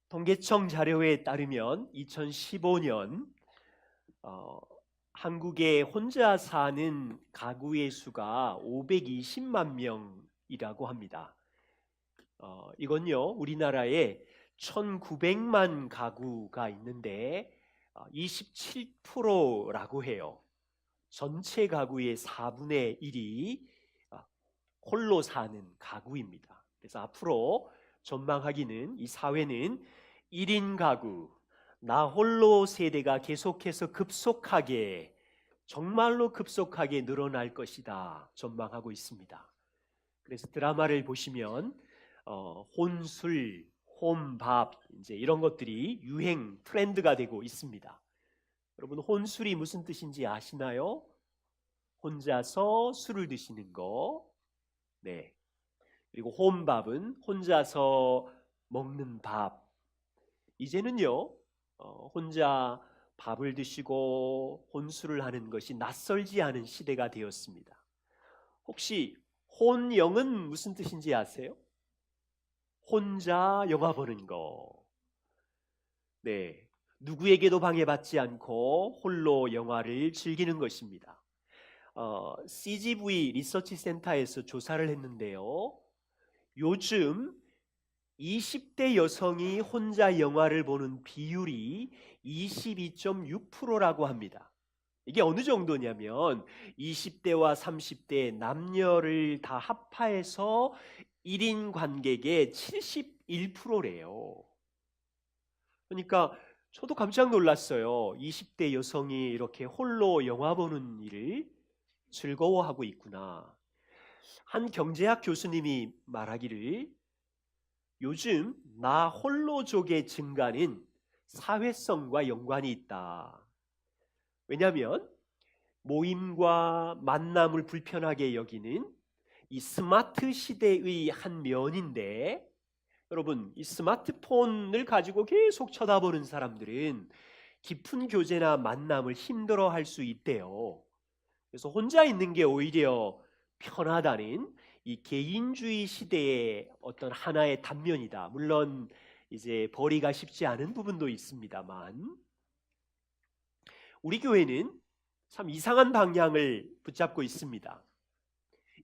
통계청 자료에 따르면 2015년 한국에 혼자 사는 가구의 수가 520만 명이라고 합니다. 이건요, 우리나라에 1900만 가구가 있는데 27%라고 해요. 전체 가구의 4분의 1이 홀로 사는 가구입니다. 그래서 앞으로 전망하기는 이 사회는 1인 가구, 나 홀로 세대가 계속해서 급속하게, 정말로 급속하게 늘어날 것이다 전망하고 있습니다. 그래서 드라마를 보시면 혼술, 혼밥 이제 이런 것들이 유행 트렌드가 되고 있습니다. 여러분, 혼술이 무슨 뜻인지 아시나요? 혼자서 술을 드시는 거. 네. 그리고 혼밥은 혼자서 먹는 밥. 이제는요, 혼자 밥을 드시고 혼술을 하는 것이 낯설지 않은 시대가 되었습니다. 혹시 혼영은 무슨 뜻인지 아세요? 혼자 영화 보는 거. 네. 누구에게도 방해받지 않고 홀로 영화를 즐기는 것입니다. CGV 리서치 센터에서 조사를 했는데요. 요즘 20대 여성이 혼자 영화를 보는 비율이 22.6%라고 합니다. 이게 어느 정도냐면 20대와 30대 남녀를 다 합하여서 1인 관객의 71%래요. 그러니까 저도 깜짝 놀랐어요. 20대 여성이 이렇게 홀로 영화 보는 일을 즐거워하고 있구나. 한 경제학 교수님이 말하기를 요즘 나 홀로족의 증가는 사회성과 연관이 있다. 왜냐하면 모임과 만남을 불편하게 여기는 이 스마트 시대의 한 면인데, 여러분, 이 스마트폰을 가지고 계속 쳐다보는 사람들은 깊은 교제나 만남을 힘들어할 수 있대요. 그래서 혼자 있는 게 오히려 편하다는 이 개인주의 시대의 어떤 하나의 단면이다. 물론 이제 버리가 쉽지 않은 부분도 있습니다만, 우리 교회는 참 이상한 방향을 붙잡고 있습니다.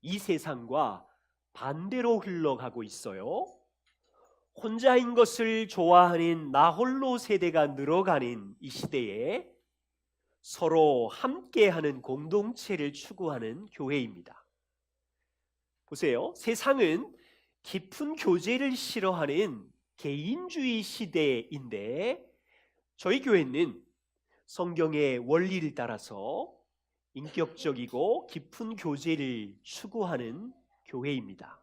이 세상과 반대로 흘러가고 있어요. 혼자인 것을 좋아하는 나 홀로 세대가 늘어가는 이 시대에 서로 함께하는 공동체를 추구하는 교회입니다. 보세요. 세상은 깊은 교제를 싫어하는 개인주의 시대인데, 저희 교회는 성경의 원리를 따라서 인격적이고 깊은 교제를 추구하는 교회입니다.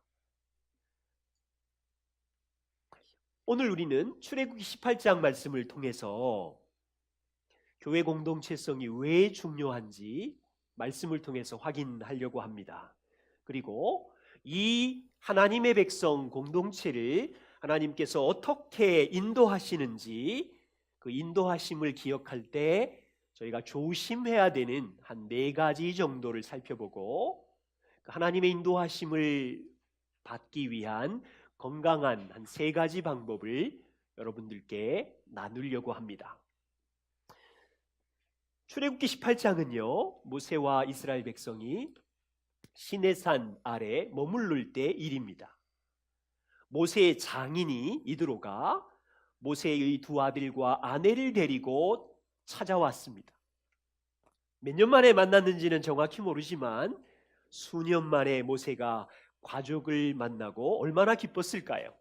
오늘 우리는 출애굽기 18장 말씀을 통해서 교회 공동체성이 왜 중요한지 말씀을 통해서 확인하려고 합니다. 그리고 이 하나님의 백성 공동체를 하나님께서 어떻게 인도하시는지, 그 인도하심을 기억할 때 저희가 조심해야 되는 한 4가지 정도를 살펴보고, 하나님의 인도하심을 받기 위한 건강한 한 3가지 방법을 여러분들께 나누려고 합니다. 출애굽기 18장은요, 모세와 이스라엘 백성이 시내산 아래 머무를 때 일입니다. 모세의 장인이 이드로가 모세의 2 아들과 아내를 데리고 찾아왔습니다. 몇 년 만에 만났는지는 정확히 모르지만 수년 만에 모세가 가족을 만나고 얼마나 기뻤을까요?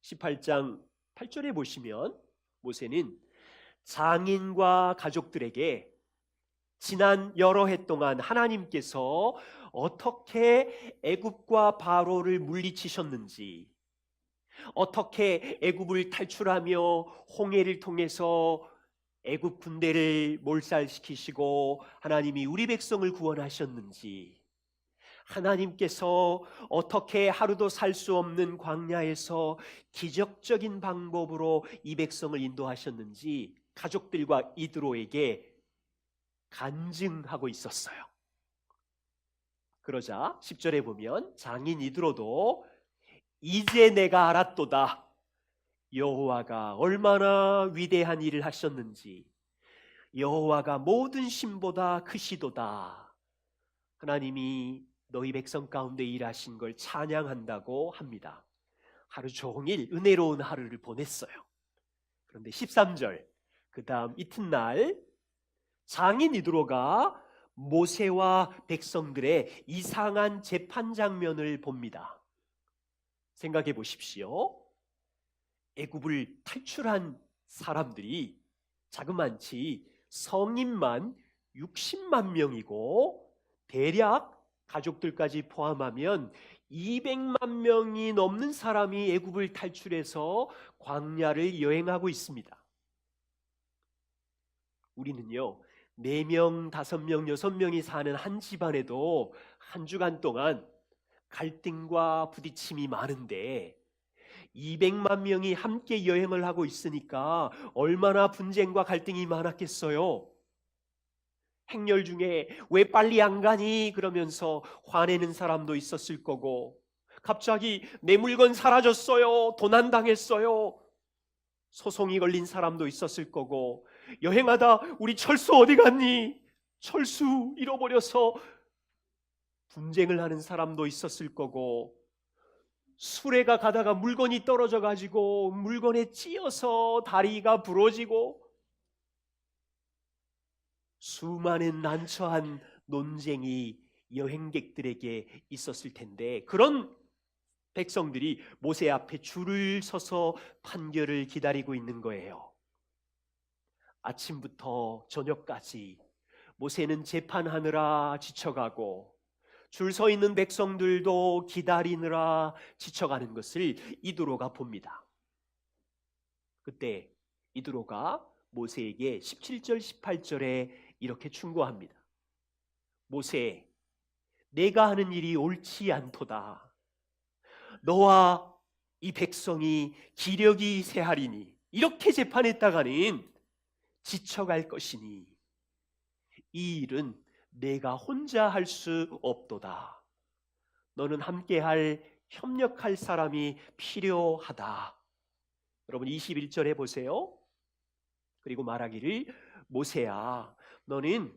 18장 8절에 보시면 모세는 장인과 가족들에게 지난 여러 해 동안 하나님께서 어떻게 애굽과 바로를 물리치셨는지, 어떻게 애굽을 탈출하며 홍해를 통해서 애굽 군대를 몰살시키시고 하나님이 우리 백성을 구원하셨는지, 하나님께서 어떻게 하루도 살 수 없는 광야에서 기적적인 방법으로 이 백성을 인도하셨는지 가족들과 이드로에게 간증하고 있었어요. 그러자 10절에 보면 장인 이드로도 이제 내가 알았도다. 여호와가 얼마나 위대한 일을 하셨는지, 여호와가 모든 신보다 크시도다. 하나님이 너희 백성 가운데 일하신 걸 찬양한다고 합니다. 하루 종일 은혜로운 하루를 보냈어요. 그런데 13절, 그 다음 이튿날 장인 이드로가 모세와 백성들의 이상한 재판 장면을 봅니다. 생각해 보십시오. 애굽을 탈출한 사람들이 자그만치 성인만 60만 명이고 대략 가족들까지 포함하면 200만 명이 넘는 사람이 애굽을 탈출해서 광야를 여행하고 있습니다. 우리는요, 4명, 5명, 6명이 사는 한 집안에도 한 주간 동안 갈등과 부딪힘이 많은데 200만 명이 함께 여행을 하고 있으니까 얼마나 분쟁과 갈등이 많았겠어요. 행렬 중에 왜 빨리 안 가니? 그러면서 화내는 사람도 있었을 거고, 갑자기 내 물건 사라졌어요, 도난당했어요, 소송이 걸린 사람도 있었을 거고, 여행하다 우리 철수 어디 갔니? 철수 잃어버려서 분쟁을 하는 사람도 있었을 거고, 수레가 가다가 물건이 떨어져 가지고 물건에 찧어서 다리가 부러지고 수많은 난처한 논쟁이 여행객들에게 있었을 텐데, 그런 백성들이 모세 앞에 줄을 서서 판결을 기다리고 있는 거예요. 아침부터 저녁까지 모세는 재판하느라 지쳐가고 줄 서 있는 백성들도 기다리느라 지쳐가는 것을 이드로가 봅니다. 그때 이드로가 모세에게 17절 18절에 이렇게 충고합니다. 모세, 내가 하는 일이 옳지 않도다. 너와 이 백성이 기력이 세하리니 이렇게 재판했다가는 지쳐갈 것이니 이 일은 내가 혼자 할 수 없도다. 너는 함께할 협력할 사람이 필요하다. 여러분 21절에 보세요. 그리고 말하기를 모세야, 너는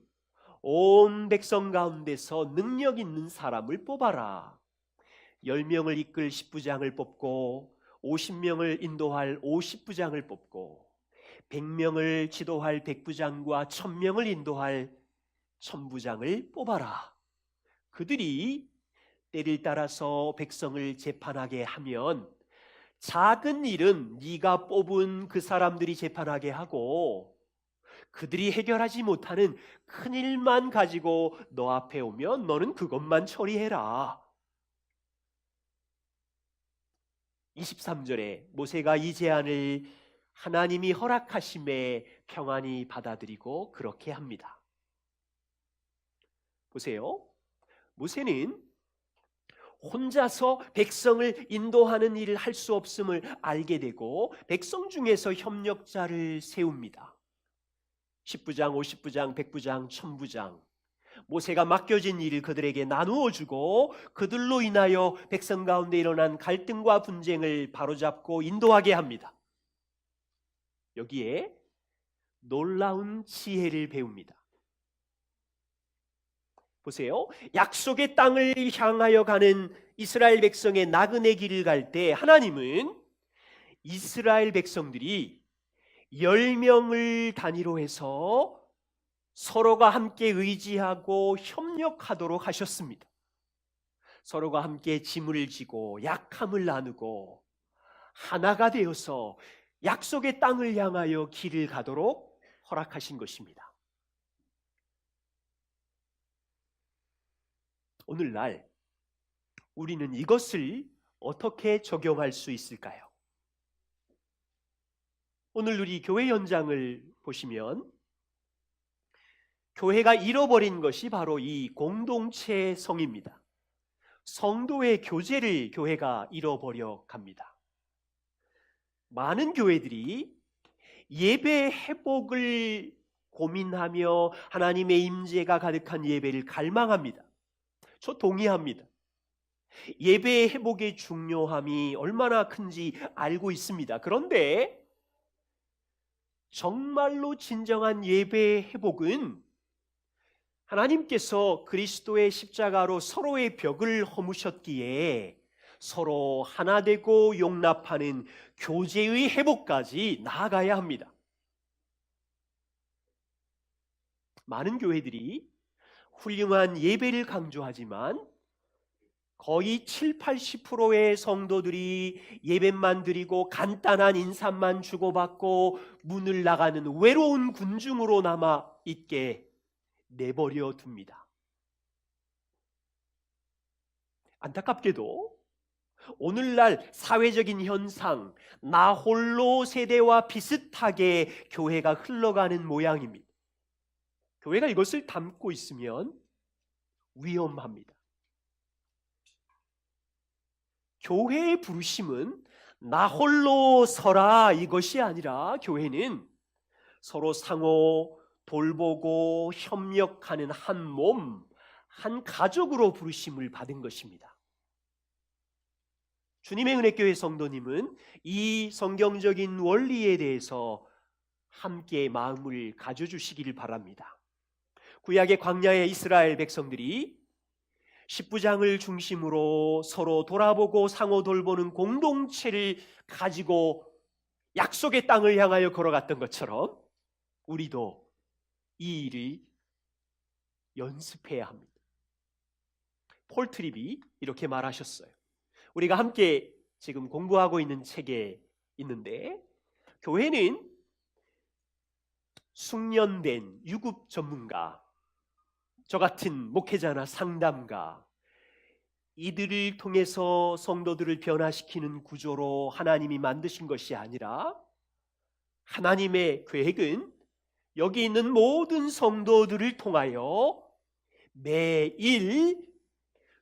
온 백성 가운데서 능력 있는 사람을 뽑아라. 10명을 이끌 10부장을 뽑고 50명을 인도할 50부장을 뽑고 100명을 지도할 100부장과 1000명을 인도할 1000부장을 뽑아라. 그들이 때를 따라서 백성을 재판하게 하면 작은 일은 네가 뽑은 그 사람들이 재판하게 하고 그들이 해결하지 못하는 큰 일만 가지고 너 앞에 오면 너는 그것만 처리해라. 23절에 모세가 이 제안을 하나님이 허락하심에 평안히 받아들이고 그렇게 합니다. 보세요. 모세는 혼자서 백성을 인도하는 일을 할 수 없음을 알게 되고 백성 중에서 협력자를 세웁니다. 10부장, 50부장, 100부장, 1000부장. 모세가 맡겨진 일을 그들에게 나누어 주고 그들로 인하여 백성 가운데 일어난 갈등과 분쟁을 바로잡고 인도하게 합니다. 여기에 놀라운 지혜를 배웁니다. 보세요. 약속의 땅을 향하여 가는 이스라엘 백성의 나그네 길을 갈 때 하나님은 이스라엘 백성들이 10명을 단위로 해서 서로가 함께 의지하고 협력하도록 하셨습니다. 서로가 함께 짐을 지고 약함을 나누고 하나가 되어서 약속의 땅을 향하여 길을 가도록 허락하신 것입니다. 오늘날 우리는 이것을 어떻게 적용할 수 있을까요? 오늘 우리 교회 현장을 보시면 교회가 잃어버린 것이 바로 이 공동체성입니다. 성도의 교제를 교회가 잃어버려 갑니다. 많은 교회들이 예배 회복을 고민하며 하나님의 임재가 가득한 예배를 갈망합니다. 저 동의합니다. 예배의 회복의 중요함이 얼마나 큰지 알고 있습니다. 그런데 정말로 진정한 예배의 회복은 하나님께서 그리스도의 십자가로 서로의 벽을 허무셨기에 서로 하나 되고 용납하는 교제의 회복까지 나아가야 합니다. 많은 교회들이 훌륭한 예배를 강조하지만 거의 7, 80%의 성도들이 예배만 드리고 간단한 인사만 주고받고 문을 나가는 외로운 군중으로 남아 있게 내버려 둡니다. 안타깝게도 오늘날 사회적인 현상, 나 홀로 세대와 비슷하게 교회가 흘러가는 모양입니다. 교회가 이것을 담고 있으면 위험합니다. 교회의 부르심은 나 홀로 서라 이것이 아니라 교회는 서로 상호 돌보고 협력하는 한 몸, 한 가족으로 부르심을 받은 것입니다. 주님의 은혜교회 성도님은 이 성경적인 원리에 대해서 함께 마음을 가져주시기를 바랍니다. 구약의 광야의 이스라엘 백성들이 십부장을 중심으로 서로 돌아보고 상호 돌보는 공동체를 가지고 약속의 땅을 향하여 걸어갔던 것처럼 우리도 이 일을 연습해야 합니다. 폴 트립이 이렇게 말하셨어요. 우리가 함께 지금 공부하고 있는 책에 있는데, 교회는 숙련된 유급 전문가, 저 같은 목회자나 상담가, 이들을 통해서 성도들을 변화시키는 구조로 하나님이 만드신 것이 아니라 하나님의 계획은 여기 있는 모든 성도들을 통하여 매일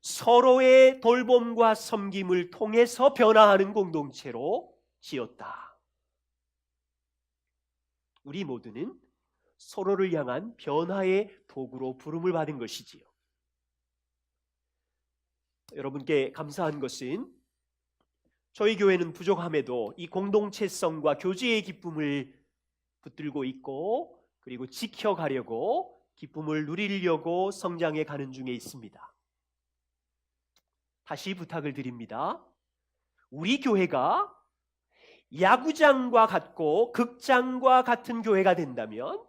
서로의 돌봄과 섬김을 통해서 변화하는 공동체로 지었다. 우리 모두는 서로를 향한 변화의 도구로 부름을 받은 것이지요. 여러분께 감사한 것은 저희 교회는 부족함에도 이 공동체성과 교제의 기쁨을 붙들고 있고, 그리고 지켜가려고, 기쁨을 누리려고 성장해 가는 중에 있습니다. 다시 부탁을 드립니다. 우리 교회가 야구장과 같고 극장과 같은 교회가 된다면,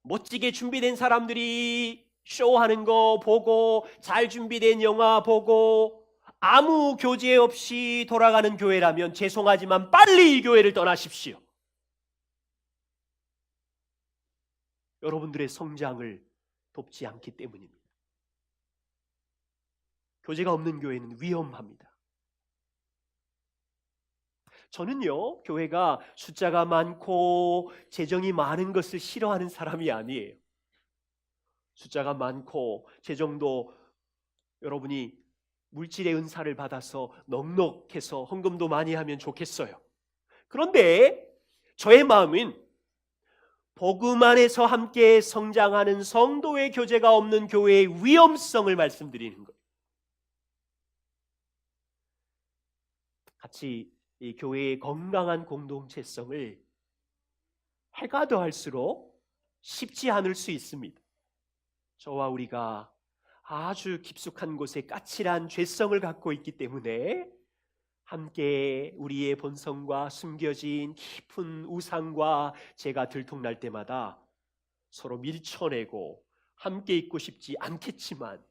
멋지게 준비된 사람들이 쇼하는 거 보고 잘 준비된 영화 보고 아무 교제 없이 돌아가는 교회라면 죄송하지만 빨리 이 교회를 떠나십시오. 여러분들의 성장을 돕지 않기 때문입니다. 교제가 없는 교회는 위험합니다. 저는요, 교회가 숫자가 많고 재정이 많은 것을 싫어하는 사람이 아니에요. 숫자가 많고 재정도 여러분이 물질의 은사를 받아서 넉넉해서 헌금도 많이 하면 좋겠어요. 그런데 저의 마음은 복음 안에서 함께 성장하는 성도의 교제가 없는 교회의 위험성을 말씀드리는 거예요. 같이 이 교회의 건강한 공동체성을 해가 더할수록 쉽지 않을 수 있습니다. 저와 우리가 아주 깊숙한 곳에 까칠한 죄성을 갖고 있기 때문에 함께 우리의 본성과 숨겨진 깊은 우상과 죄가 들통날 때마다 서로 밀쳐내고 함께 있고 싶지 않겠지만,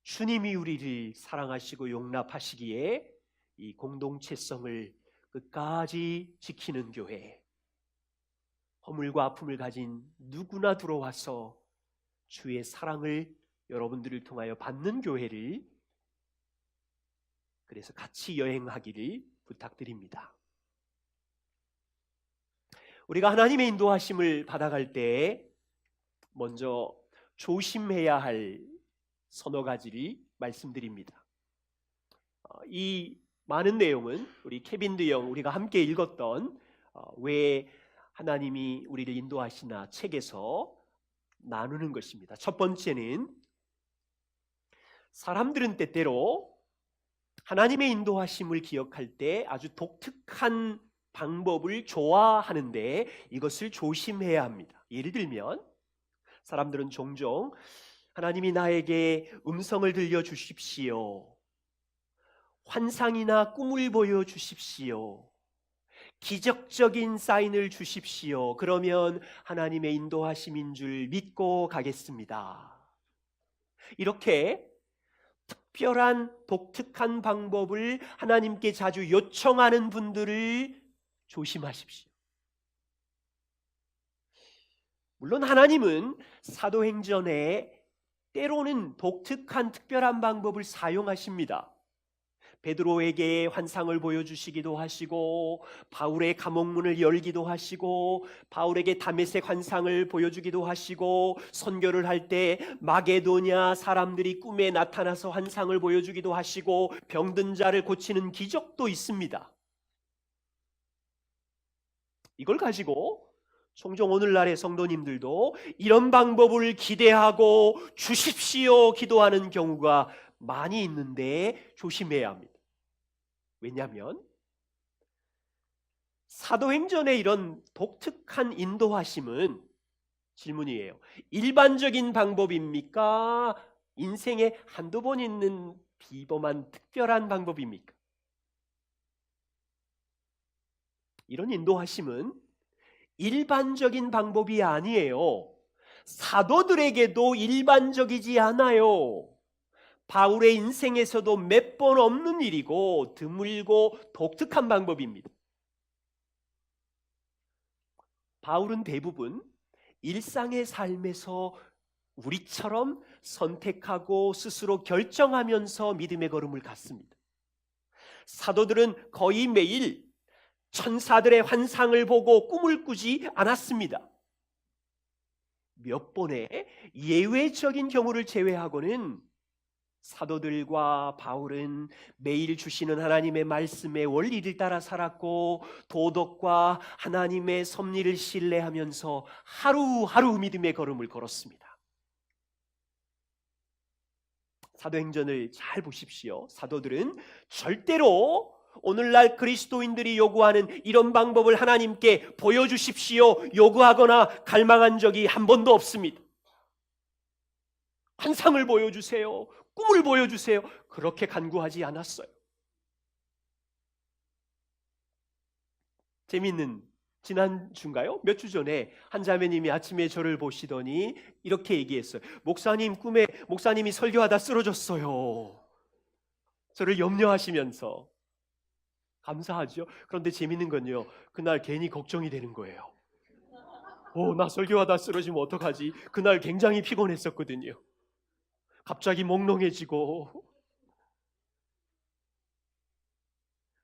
주님이 우리를 사랑하시고 용납하시기에 이 공동체성을 끝까지 지키는 교회, 허물과 아픔을 가진 누구나 들어와서 주의 사랑을 여러분들을 통하여 받는 교회를, 그래서 같이 여행하기를 부탁드립니다. 우리가 하나님의 인도하심을 받아갈 때 먼저 조심해야 할 서너 가지를 말씀드립니다. 이 많은 내용은 우리 케빈 드영 우리가 함께 읽었던 왜 하나님이 우리를 인도하시나 책에서 나누는 것입니다. 첫 번째는 사람들은 때때로 하나님의 인도하심을 기억할 때 아주 독특한 방법을 좋아하는데 이것을 조심해야 합니다. 예를 들면 사람들은 종종 하나님이 나에게 음성을 들려주십시오, 환상이나 꿈을 보여주십시오, 기적적인 사인을 주십시오, 그러면 하나님의 인도하심인 줄 믿고 가겠습니다. 이렇게 특별한 독특한 방법을 하나님께 자주 요청하는 분들을 조심하십시오. 물론 하나님은 사도행전에 때로는 독특한 특별한 방법을 사용하십니다. 베드로에게 환상을 보여주시기도 하시고, 바울의 감옥문을 열기도 하시고, 바울에게 다메섹 환상을 보여주기도 하시고, 선교를 할 때 마게도냐 사람들이 꿈에 나타나서 환상을 보여주기도 하시고, 병든 자를 고치는 기적도 있습니다. 이걸 가지고 종종 오늘날의 성도님들도 이런 방법을 기대하고 주십시오 기도하는 경우가 많이 있는데 조심해야 합니다. 왜냐하면 사도행전의 이런 독특한 인도하심은 질문이에요. 일반적인 방법입니까? 인생에 한두 번 있는 비범한 특별한 방법입니까? 이런 인도하심은 일반적인 방법이 아니에요. 사도들에게도 일반적이지 않아요. 바울의 인생에서도 몇 번 없는 일이고 드물고 독특한 방법입니다. 바울은 대부분 일상의 삶에서 우리처럼 선택하고 스스로 결정하면서 믿음의 걸음을 갔습니다. 사도들은 거의 매일 천사들의 환상을 보고 꿈을 꾸지 않았습니다. 몇 번의 예외적인 경우를 제외하고는 사도들과 바울은 매일 주시는 하나님의 말씀의 원리를 따라 살았고, 도덕과 하나님의 섭리를 신뢰하면서 하루하루 믿음의 걸음을 걸었습니다. 사도행전을 잘 보십시오. 사도들은 절대로 오늘날 그리스도인들이 요구하는 이런 방법을 하나님께 보여주십시오 요구하거나 갈망한 적이 한 번도 없습니다. 환상을 보여주세요, 꿈을 보여주세요, 그렇게 간구하지 않았어요. 재미있는, 지난주인가요? 몇 주 전에 한 자매님이 아침에 저를 보시더니 이렇게 얘기했어요. 목사님, 꿈에 목사님이 설교하다 쓰러졌어요. 저를 염려하시면서. 감사하죠. 그런데 재미있는 건요, 그날 괜히 걱정이 되는 거예요. 나 설교하다 쓰러지면 어떡하지? 그날 굉장히 피곤했었거든요. 갑자기 몽롱해지고.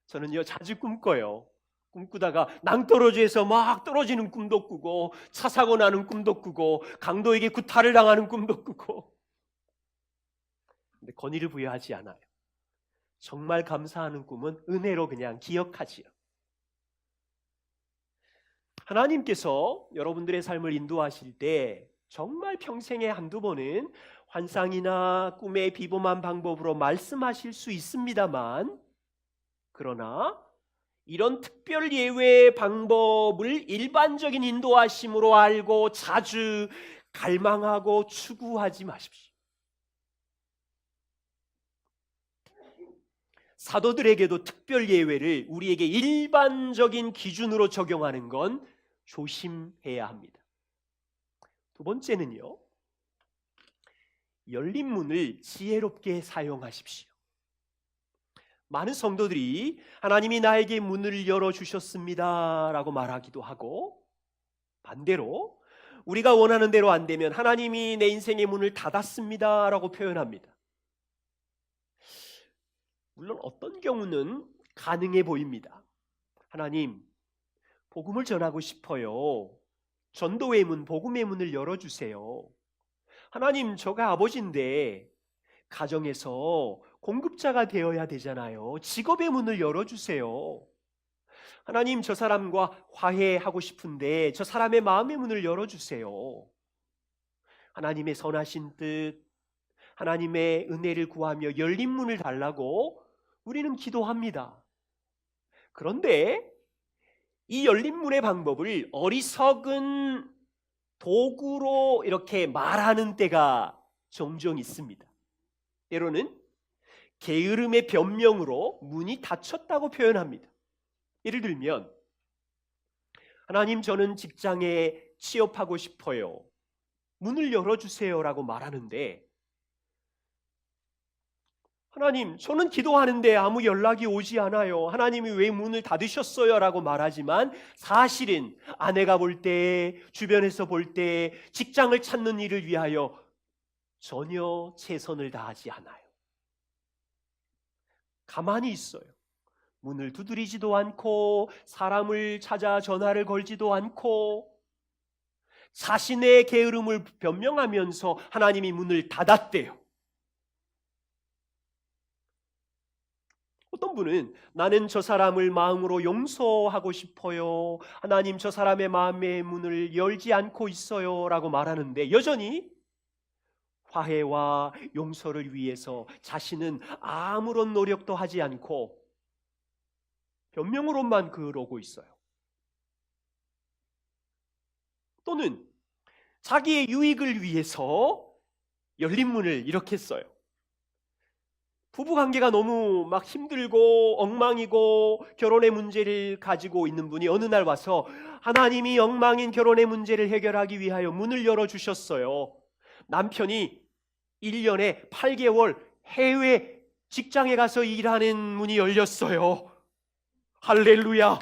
저는요 자주 꿈꿔요. 꿈꾸다가 낭떠러지에서 막 떨어지는 꿈도 꾸고, 차 사고 나는 꿈도 꾸고, 강도에게 구타를 당하는 꿈도 꾸고. 근데 권위를 부여하지 않아요. 정말 감사하는 꿈은 은혜로 그냥 기억하지요. 하나님께서 여러분들의 삶을 인도하실 때 정말 평생에 한두 번은 환상이나 꿈의 비범한 방법으로 말씀하실 수 있습니다만, 그러나 이런 특별 예외의 방법을 일반적인 인도하심으로 알고 자주 갈망하고 추구하지 마십시오. 사도들에게도 특별 예외를 우리에게 일반적인 기준으로 적용하는 건 조심해야 합니다. 두 번째는요, 열린 문을 지혜롭게 사용하십시오. 많은 성도들이 하나님이 나에게 문을 열어주셨습니다 라고 말하기도 하고, 반대로 우리가 원하는 대로 안 되면 하나님이 내 인생의 문을 닫았습니다 라고 표현합니다. 물론 어떤 경우는 가능해 보입니다. 하나님, 복음을 전하고 싶어요. 전도의 문, 복음의 문을 열어주세요. 하나님, 저가 아버지인데 가정에서 공급자가 되어야 되잖아요. 직업의 문을 열어주세요. 하나님, 저 사람과 화해하고 싶은데 저 사람의 마음의 문을 열어주세요. 하나님의 선하신 뜻, 하나님의 은혜를 구하며 열린 문을 달라고 우리는 기도합니다. 그런데 이 열린 문의 방법을 어리석은 도구로 이렇게 말하는 때가 종종 있습니다. 때로는 게으름의 변명으로 문이 닫혔다고 표현합니다. 예를 들면, 하나님, 저는 직장에 취업하고 싶어요. 문을 열어주세요 라고 말하는데, 하나님, 저는 기도하는데 아무 연락이 오지 않아요. 하나님이 왜 문을 닫으셨어요? 라고 말하지만 사실은 아내가 볼 때, 주변에서 볼 때 직장을 찾는 일을 위하여 전혀 최선을 다하지 않아요. 가만히 있어요. 문을 두드리지도 않고 사람을 찾아 전화를 걸지도 않고 자신의 게으름을 변명하면서 하나님이 문을 닫았대요. 어떤 분은 나는 저 사람을 마음으로 용서하고 싶어요. 하나님, 저 사람의 마음의 문을 열지 않고 있어요 라고 말하는데 여전히 화해와 용서를 위해서 자신은 아무런 노력도 하지 않고 변명으로만 그러고 있어요. 또는 자기의 유익을 위해서 열린 문을 이렇게 써요. 부부관계가 너무 막 힘들고 엉망이고 결혼의 문제를 가지고 있는 분이 어느 날 와서 하나님이 엉망인 결혼의 문제를 해결하기 위하여 문을 열어주셨어요. 남편이 1년에 8개월 해외 직장에 가서 일하는 문이 열렸어요. 할렐루야.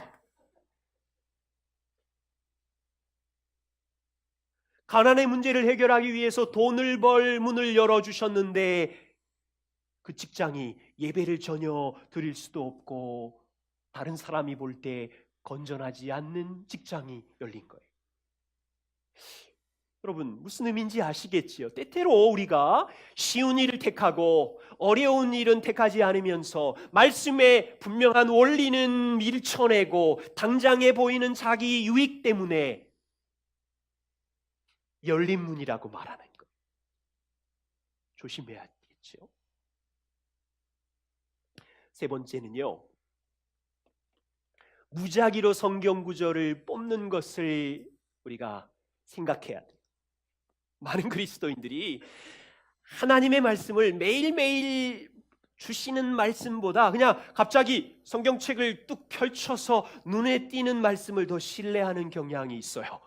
가난의 문제를 해결하기 위해서 돈을 벌 문을 열어주셨는데 그 직장이 예배를 전혀 드릴 수도 없고 다른 사람이 볼 때 건전하지 않는 직장이 열린 거예요. 여러분, 무슨 의미인지 아시겠지요? 때때로 우리가 쉬운 일을 택하고 어려운 일은 택하지 않으면서 말씀에 분명한 원리는 밀쳐내고 당장에 보이는 자기 유익 때문에 열린 문이라고 말하는 것. 조심해야겠죠. 세 번째는요, 무작위로 성경 구절을 뽑는 것을 우리가 생각해야 돼요. 많은 그리스도인들이 하나님의 말씀을 매일매일 주시는 말씀보다 그냥 갑자기 성경책을 뚝 펼쳐서 눈에 띄는 말씀을 더 신뢰하는 경향이 있어요.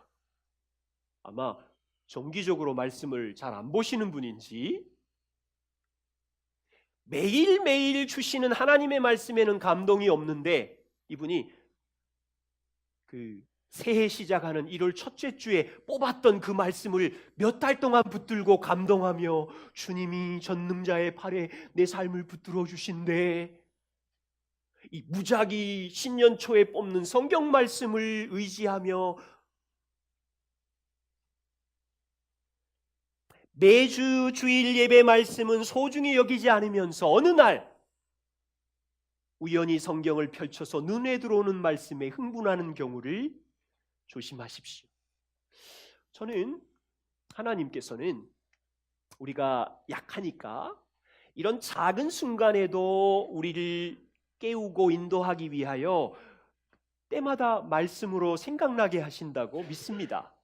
아마 정기적으로 말씀을 잘 안 보시는 분인지 매일매일 주시는 하나님의 말씀에는 감동이 없는데 이분이 새해 시작하는 1월 첫째 주에 뽑았던 그 말씀을 몇 달 동안 붙들고 감동하며 주님이 전능자의 팔에 내 삶을 붙들어 주신대. 이 무작위 신년 초에 뽑는 성경 말씀을 의지하며 매주 주일 예배 말씀은 소중히 여기지 않으면서 어느 날 우연히 성경을 펼쳐서 눈에 들어오는 말씀에 흥분하는 경우를 조심하십시오. 저는 하나님께서는 우리가 약하니까 이런 작은 순간에도 우리를 깨우고 인도하기 위하여 때마다 말씀으로 생각나게 하신다고 믿습니다.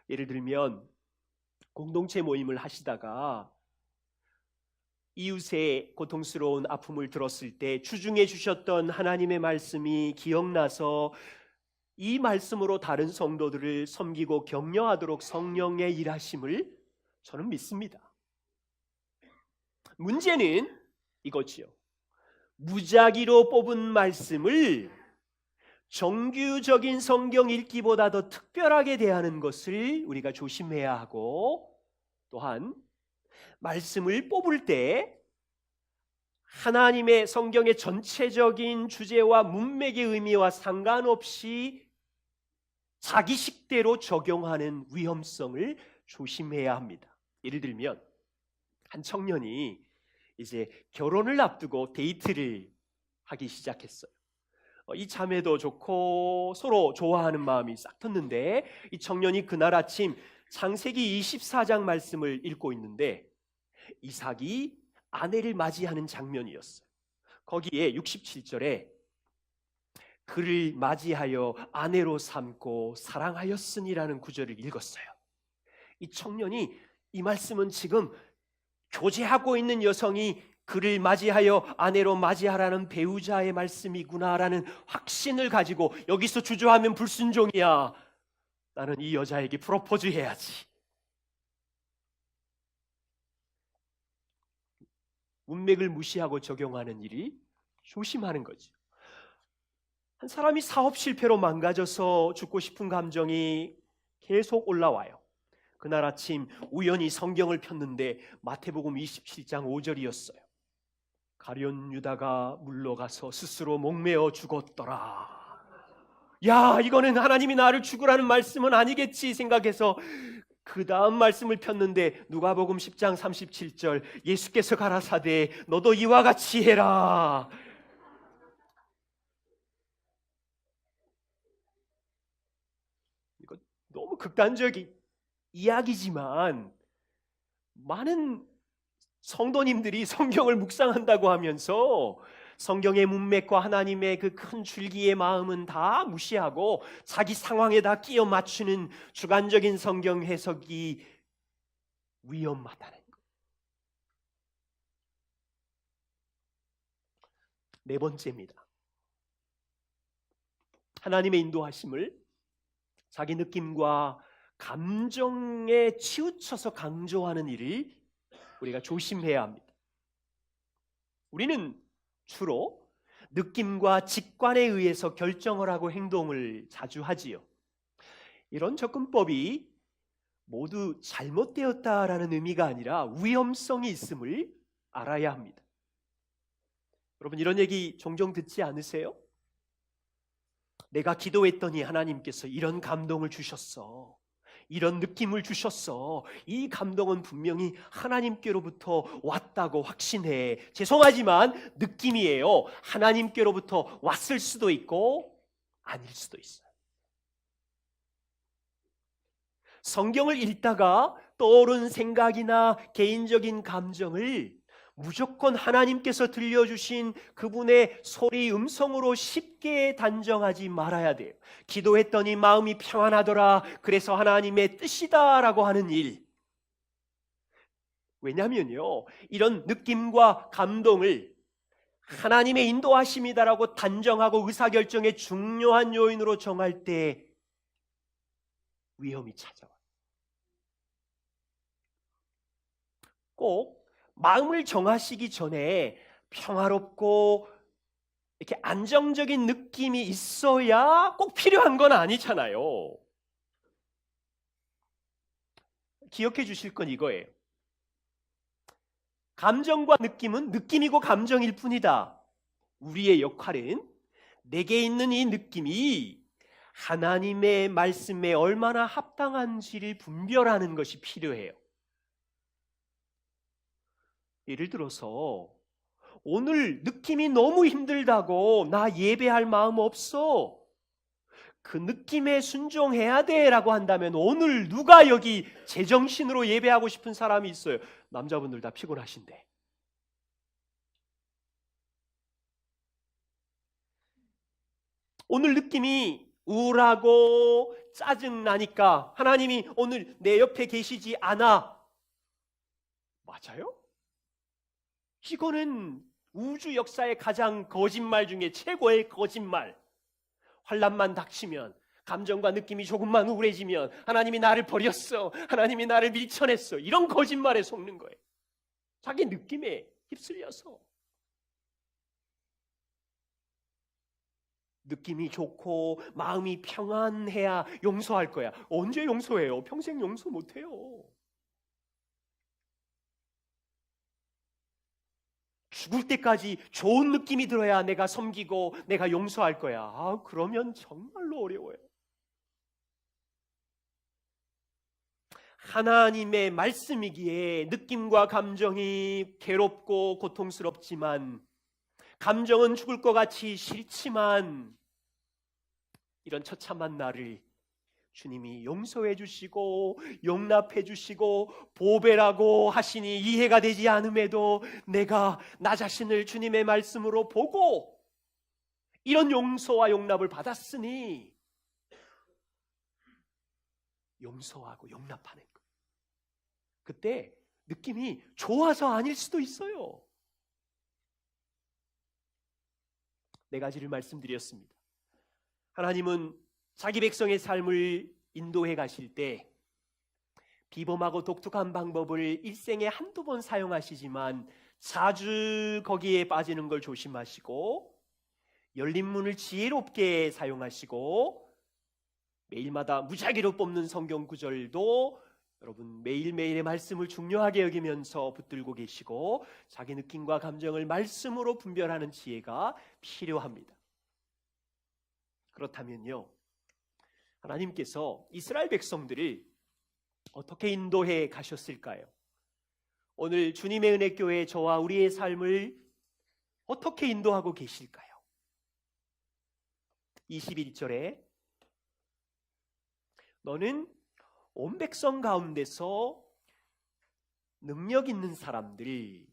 예를 들면 공동체 모임을 하시다가 이웃의 고통스러운 아픔을 들었을 때 주중해 주셨던 하나님의 말씀이 기억나서 이 말씀으로 다른 성도들을 섬기고 격려하도록 성령의 일하심을 저는 믿습니다. 문제는 이거지요. 무작위로 뽑은 말씀을 정규적인 성경 읽기보다 더 특별하게 대하는 것을 우리가 조심해야 하고, 또한 말씀을 뽑을 때 하나님의 성경의 전체적인 주제와 문맥의 의미와 상관없이 자기 식대로 적용하는 위험성을 조심해야 합니다. 예를 들면 한 청년이 이제 결혼을 앞두고 데이트를 하기 시작했어요. 이 자매도 좋고 서로 좋아하는 마음이 싹 텄는데 이 청년이 그날 아침 창세기 24장 말씀을 읽고 있는데 이삭이 아내를 맞이하는 장면이었어요. 거기에 67절에 그를 맞이하여 아내로 삼고 사랑하였으니라는 구절을 읽었어요. 이 청년이 이 말씀은 지금 교제하고 있는 여성이 그를 맞이하여 아내로 맞이하라는 배우자의 말씀이구나라는 확신을 가지고 여기서 주저하면 불순종이야. 나는 이 여자에게 프로포즈 해야지. 문맥을 무시하고 적용하는 일이 조심하는 거죠. 한 사람이 사업 실패로 망가져서 죽고 싶은 감정이 계속 올라와요. 그날 아침 우연히 성경을 폈는데 마태복음 27장 5절이었어요. 가룟 유다가 물러가서 스스로 목매어 죽었더라. 야, 이거는 하나님이 나를 죽으라는 말씀은 아니겠지 생각해서 그 다음 말씀을 폈는데 누가복음 10장 37절 예수께서 가라사대 너도 이와 같이 해라. 이거 너무 극단적인 이야기지만 많은 성도님들이 성경을 묵상한다고 하면서 성경의 문맥과 하나님의 그 큰 줄기의 마음은 다 무시하고 자기 상황에 다 끼워 맞추는 주관적인 성경 해석이 위험하다는 것. 네 번째입니다. 하나님의 인도하심을 자기 느낌과 감정에 치우쳐서 강조하는 일을 우리가 조심해야 합니다. 우리는 주로 느낌과 직관에 의해서 결정을 하고 행동을 자주 하지요. 이런 접근법이 모두 잘못되었다라는 의미가 아니라 위험성이 있음을 알아야 합니다. 여러분 이런 얘기 종종 듣지 않으세요? 내가 기도했더니 하나님께서 이런 감동을 주셨어. 이런 느낌을 주셨어. 이 감동은 분명히 하나님께로부터 왔다고 확신해. 죄송하지만 느낌이에요. 하나님께로부터 왔을 수도 있고 아닐 수도 있어요. 성경을 읽다가 떠오른 생각이나 개인적인 감정을 무조건 하나님께서 들려주신 그분의 소리 음성으로 쉽게 단정하지 말아야 돼요. 기도했더니 마음이 평안하더라. 그래서 하나님의 뜻이다라고 하는 일. 왜냐하면요, 이런 느낌과 감동을 하나님의 인도하심이다라고 단정하고 의사결정의 중요한 요인으로 정할 때 위험이 찾아와요. 꼭 마음을 정하시기 전에 평화롭고 이렇게 안정적인 느낌이 있어야 꼭 필요한 건 아니잖아요. 기억해 주실 건 이거예요. 감정과 느낌은 느낌이고 감정일 뿐이다. 우리의 역할은 내게 있는 이 느낌이 하나님의 말씀에 얼마나 합당한지를 분별하는 것이 필요해요. 예를 들어서 오늘 느낌이 너무 힘들다고 나 예배할 마음 없어. 그 느낌에 순종해야 돼 라고 한다면 오늘 누가 여기 제정신으로 예배하고 싶은 사람이 있어요? 남자분들 다 피곤하신데. 오늘 느낌이 우울하고 짜증나니까 하나님이 오늘 내 옆에 계시지 않아. 맞아요? 이거는 우주 역사의 가장 거짓말 중에 최고의 거짓말. 환난만 닥치면, 감정과 느낌이 조금만 우울해지면 하나님이 나를 버렸어, 하나님이 나를 밀쳐냈어, 이런 거짓말에 속는 거예요. 자기 느낌에 휩쓸려서. 느낌이 좋고 마음이 평안해야 용서할 거야. 언제 용서해요? 평생 용서 못해요. 죽을 때까지 좋은 느낌이 들어야 내가 섬기고 내가 용서할 거야. 그러면 정말로 어려워요. 하나님의 말씀이기에 느낌과 감정이 괴롭고 고통스럽지만, 감정은 죽을 것 같이 싫지만, 이런 처참한 나를 주님이 용서해 주시고 용납해 주시고 보배라고 하시니 이해가 되지 않음에도 내가 나 자신을 주님의 말씀으로 보고 이런 용서와 용납을 받았으니 용서하고 용납하는 것. 그때 느낌이 좋아서 아닐 수도 있어요. 네 가지를 말씀드렸습니다. 하나님은 자기 백성의 삶을 인도해 가실 때 비범하고 독특한 방법을 일생에 한두 번 사용하시지만 자주 거기에 빠지는 걸 조심하시고 열린 문을 지혜롭게 사용하시고 매일마다 무작위로 뽑는 성경 구절도 여러분 매일매일의 말씀을 중요하게 여기면서 붙들고 계시고 자기 느낌과 감정을 말씀으로 분별하는 지혜가 필요합니다. 그렇다면요, 하나님께서 이스라엘 백성들을 어떻게 인도해 가셨을까요? 오늘 주님의 은혜교회 저와 우리의 삶을 어떻게 인도하고 계실까요? 21절에 너는 온 백성 가운데서 능력 있는 사람들,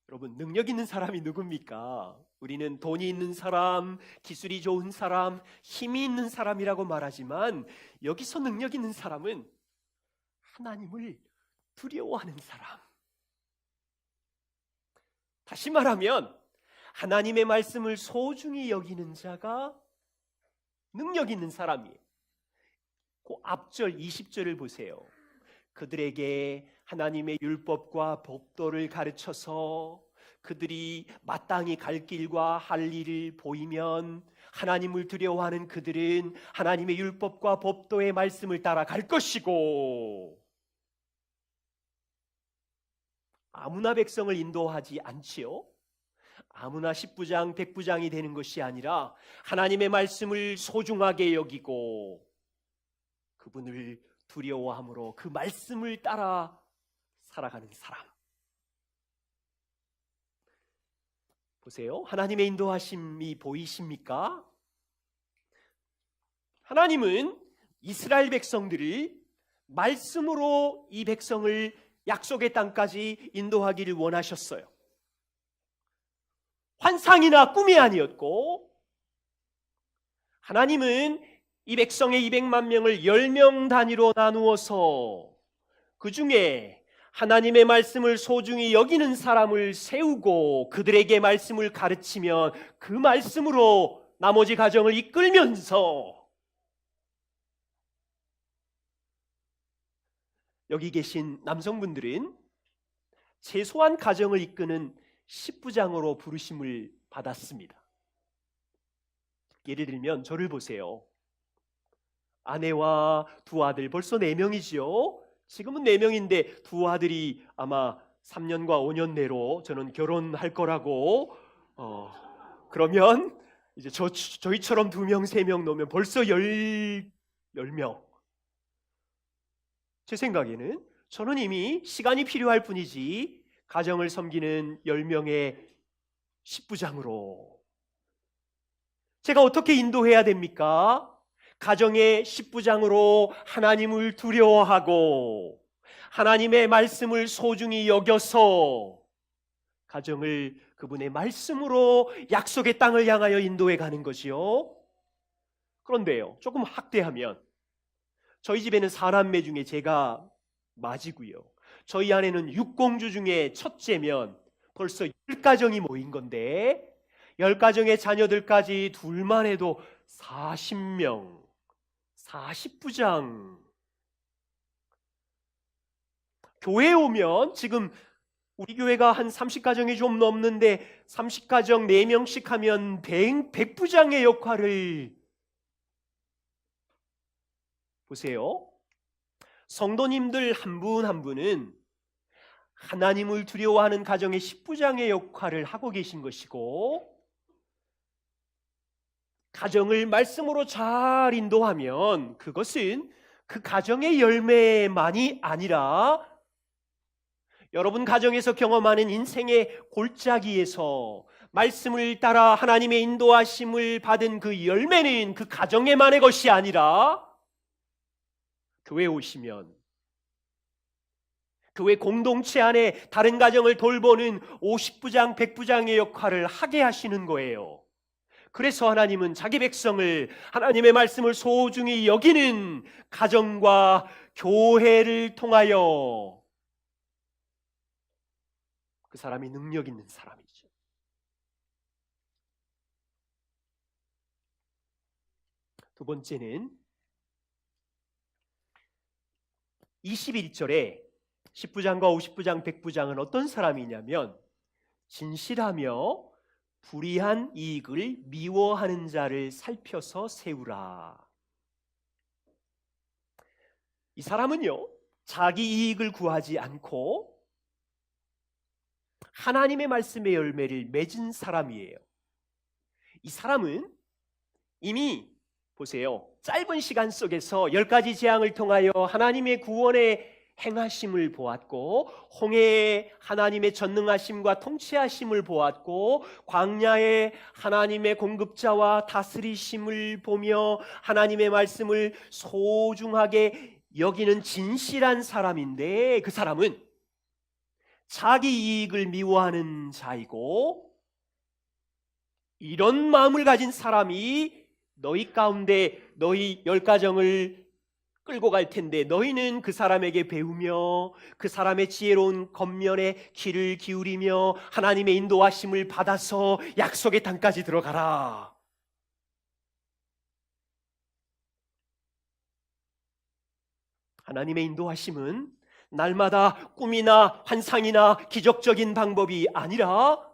여러분 능력 있는 사람이 누굽니까? 우리는 돈이 있는 사람, 기술이 좋은 사람, 힘이 있는 사람이라고 말하지만 여기서 능력 있는 사람은 하나님을 두려워하는 사람. 다시 말하면 하나님의 말씀을 소중히 여기는 자가 능력 있는 사람이에요. 그 앞절 20절을 보세요. 그들에게 하나님의 율법과 법도를 가르쳐서 그들이 마땅히 갈 길과 할 일을 보이면 하나님을 두려워하는 그들은 하나님의 율법과 법도의 말씀을 따라 갈 것이고 아무나 백성을 인도하지 않지요. 아무나 10부장, 100부장이 되는 것이 아니라 하나님의 말씀을 소중하게 여기고 그분을 두려워함으로 그 말씀을 따라 살아가는 사람. 보세요. 하나님의 인도하심이 보이십니까? 하나님은 이스라엘 백성들을 말씀으로 이 백성을 약속의 땅까지 인도하기를 원하셨어요. 환상이나 꿈이 아니었고 하나님은 이 백성의 200만 명을 10명 단위로 나누어서 그 중에 하나님의 말씀을 소중히 여기는 사람을 세우고 그들에게 말씀을 가르치면 그 말씀으로 나머지 가정을 이끌면서 여기 계신 남성분들은 최소한 가정을 이끄는 10부장으로 부르심을 받았습니다. 예를 들면 저를 보세요. 아내와 두 아들 벌써 4명이지요. 지금은 4명인데 두 아들이 아마 3년과 5년 내로 저는 결혼할 거라고 그러면 이제 저희처럼 2명, 3명 놓으면 벌써 10명. 제 생각에는 저는 이미 시간이 필요할 뿐이지 가정을 섬기는 10명의 10부장으로 제가 어떻게 인도해야 됩니까? 가정의 10부장으로 하나님을 두려워하고 하나님의 말씀을 소중히 여겨서 가정을 그분의 말씀으로 약속의 땅을 향하여 인도해 가는 것이요. 그런데요, 조금 확대하면 저희 집에는 4남매 중에 제가 맞이고요. 저희 아내는 6공주 중에 첫째면 벌써 10가정이 모인 건데 10가정의 자녀들까지 둘만 해도 40명, 40부장. 교회에 오면 지금 우리 교회가 한 30가정이 좀 넘는데 30가정 4명씩 하면 100부장의 역할을 보세요. 성도님들 한 분 한 분은 하나님을 두려워하는 가정의 10부장의 역할을 하고 계신 것이고 가정을 말씀으로 잘 인도하면 그것은 그 가정의 열매만이 아니라 여러분 가정에서 경험하는 인생의 골짜기에서 말씀을 따라 하나님의 인도하심을 받은 그 열매는 그 가정에만의 것이 아니라 교회 오시면 교회 공동체 안에 다른 가정을 돌보는 50부장, 100부장의 역할을 하게 하시는 거예요. 그래서 하나님은 자기 백성을 하나님의 말씀을 소중히 여기는 가정과 교회를 통하여 그 사람이 능력 있는 사람이죠. 두 번째는 21절에 10부장과 50부장, 100부장은 어떤 사람이냐면 진실하며 불의한 이익을 미워하는 자를 살펴서 세우라. 이 사람은요, 자기 이익을 구하지 않고 하나님의 말씀의 열매를 맺은 사람이에요. 이 사람은 이미 보세요, 짧은 시간 속에서 10가지 재앙을 통하여 하나님의 구원의 행하심을 보았고, 홍해의 하나님의 전능하심과 통치하심을 보았고, 광야의 하나님의 공급자와 다스리심을 보며 하나님의 말씀을 소중하게 여기는 진실한 사람인데, 그 사람은 자기 이익을 미워하는 자이고, 이런 마음을 가진 사람이 너희 가운데 너희 10가정을 끌고 갈 텐데 너희는 그 사람에게 배우며 그 사람의 지혜로운 겉면에 귀를 기울이며 하나님의 인도하심을 받아서 약속의 땅까지 들어가라. 하나님의 인도하심은 날마다 꿈이나 환상이나 기적적인 방법이 아니라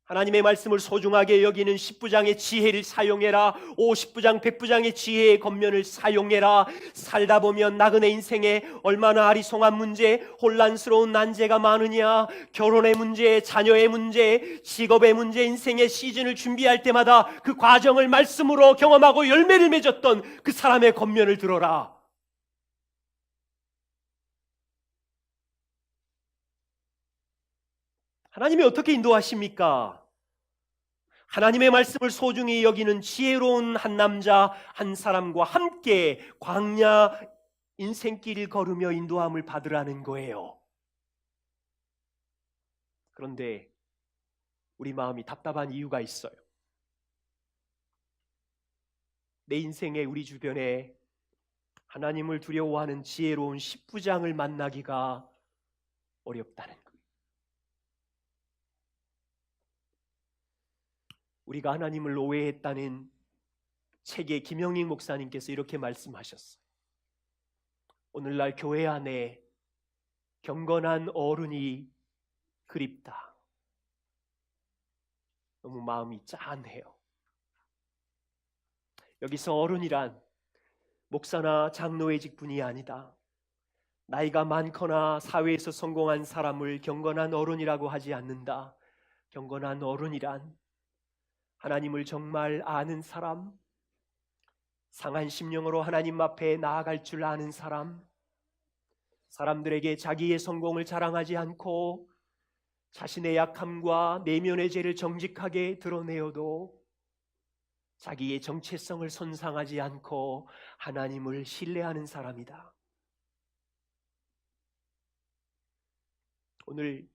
하나님의 말씀을 소중하게 여기는 10부장의 지혜를 사용해라. 50부장, 100부장의 지혜의 겉면을 사용해라. 살다 보면 나그네 인생에 얼마나 아리송한 문제, 혼란스러운 난제가 많으냐. 결혼의 문제, 자녀의 문제, 직업의 문제, 인생의 시즌을 준비할 때마다 그 과정을 말씀으로 경험하고 열매를 맺었던 그 사람의 겉면을 들어라. 하나님이 어떻게 인도하십니까? 하나님의 말씀을 소중히 여기는 지혜로운 한 남자, 한 사람과 함께 광야 인생길을 걸으며 인도함을 받으라는 거예요. 그런데 우리 마음이 답답한 이유가 있어요. 내 인생에 우리 주변에 하나님을 두려워하는 지혜로운 10부장을 만나기가 어렵다는 거예요. 우리가 하나님을 오해했다는 책의 김영익 목사님께서 이렇게 말씀하셨어요. 오늘날 교회 안에 경건한 어른이 그립다. 너무 마음이 짠해요. 여기서 어른이란 목사나 장로의 직분이 아니다. 나이가 많거나 사회에서 성공한 사람을 경건한 어른이라고 하지 않는다. 경건한 어른이란 하나님을 정말 아는 사람, 상한 심령으로 하나님 앞에 나아갈 줄 아는 사람, 사람들에게 자기의 성공을 자랑하지 않고 자신의 약함과 내면의 죄를 정직하게 드러내어도 자기의 정체성을 손상하지 않고 하나님을 신뢰하는 사람이다. 오늘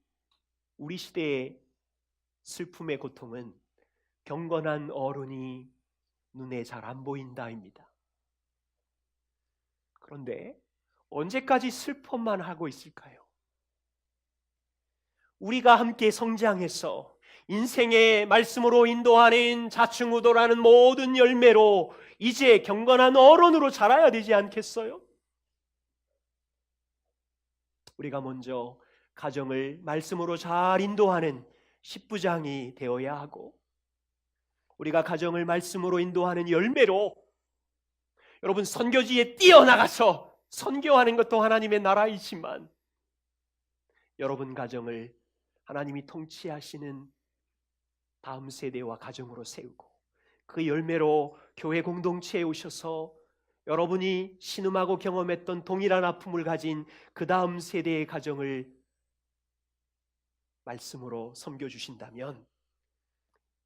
우리 시대의 슬픔의 고통은 경건한 어른이 눈에 잘 안 보인다입니다. 그런데 언제까지 슬픔만 하고 있을까요? 우리가 함께 성장해서 인생의 말씀으로 인도하는 자충우도라는 모든 열매로 이제 경건한 어른으로 자라야 되지 않겠어요? 우리가 먼저 가정을 말씀으로 잘 인도하는 10부장이 되어야 하고, 우리가 가정을 말씀으로 인도하는 열매로 여러분 선교지에 뛰어나가서 선교하는 것도 하나님의 나라이지만 여러분 가정을 하나님이 통치하시는 다음 세대와 가정으로 세우고 그 열매로 교회 공동체에 오셔서 여러분이 신음하고 경험했던 동일한 아픔을 가진 그 다음 세대의 가정을 말씀으로 섬겨주신다면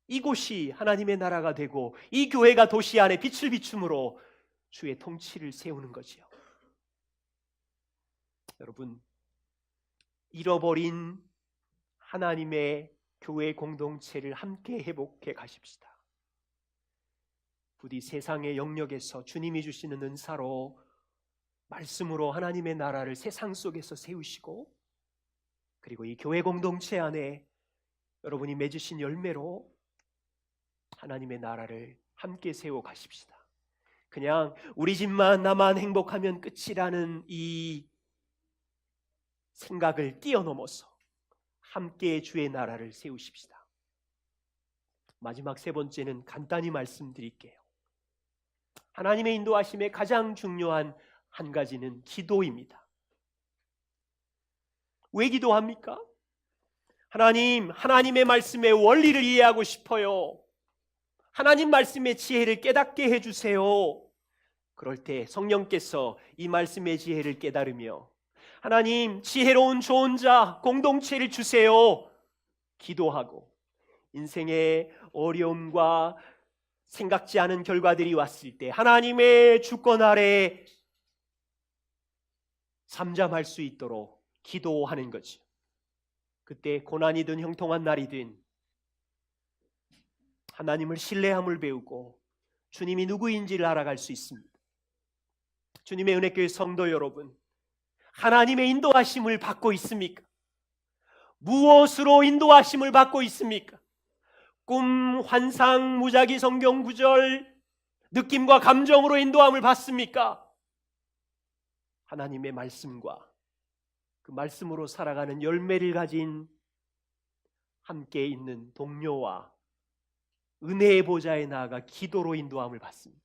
이곳이 하나님의 나라가 되고 이 교회가 도시 안에 빛을 비춤으로 주의 통치를 세우는 거지요. 여러분, 잃어버린 하나님의 교회 공동체를 함께 회복해 가십시다. 부디 세상의 영역에서 주님이 주시는 은사로 말씀으로 하나님의 나라를 세상 속에서 세우시고, 그리고 이 교회 공동체 안에 여러분이 맺으신 열매로 하나님의 나라를 함께 세워 가십시다. 그냥 우리 집만 나만 행복하면 끝이라는 이 생각을 뛰어넘어서 함께 주의 나라를 세우십시다. 마지막 세 번째는 간단히 말씀드릴게요. 하나님의 인도하심의 가장 중요한 한 가지는 기도입니다. 왜 기도합니까? 하나님의 말씀의 원리를 이해하고 싶어요. 하나님 말씀의 지혜를 깨닫게 해주세요. 그럴 때 성령께서 이 말씀의 지혜를 깨달으며 하나님, 지혜로운 좋은 자, 공동체를 주세요. 기도하고 인생의 어려움과 생각지 않은 결과들이 왔을 때 하나님의 주권 아래 잠잠할 수 있도록 기도하는 거죠. 그때 고난이든 형통한 날이든 하나님을 신뢰함을 배우고 주님이 누구인지를 알아갈 수 있습니다. 주님의 은혜교회 성도 여러분, 하나님의 인도하심을 받고 있습니까? 무엇으로 인도하심을 받고 있습니까? 꿈, 환상, 무작위 성경 구절, 느낌과 감정으로 인도함을 받습니까? 하나님의 말씀과 그 말씀으로 살아가는 열매를 가진 함께 있는 동료와 은혜의 보좌에 나아가 기도로 인도함을 받습니다.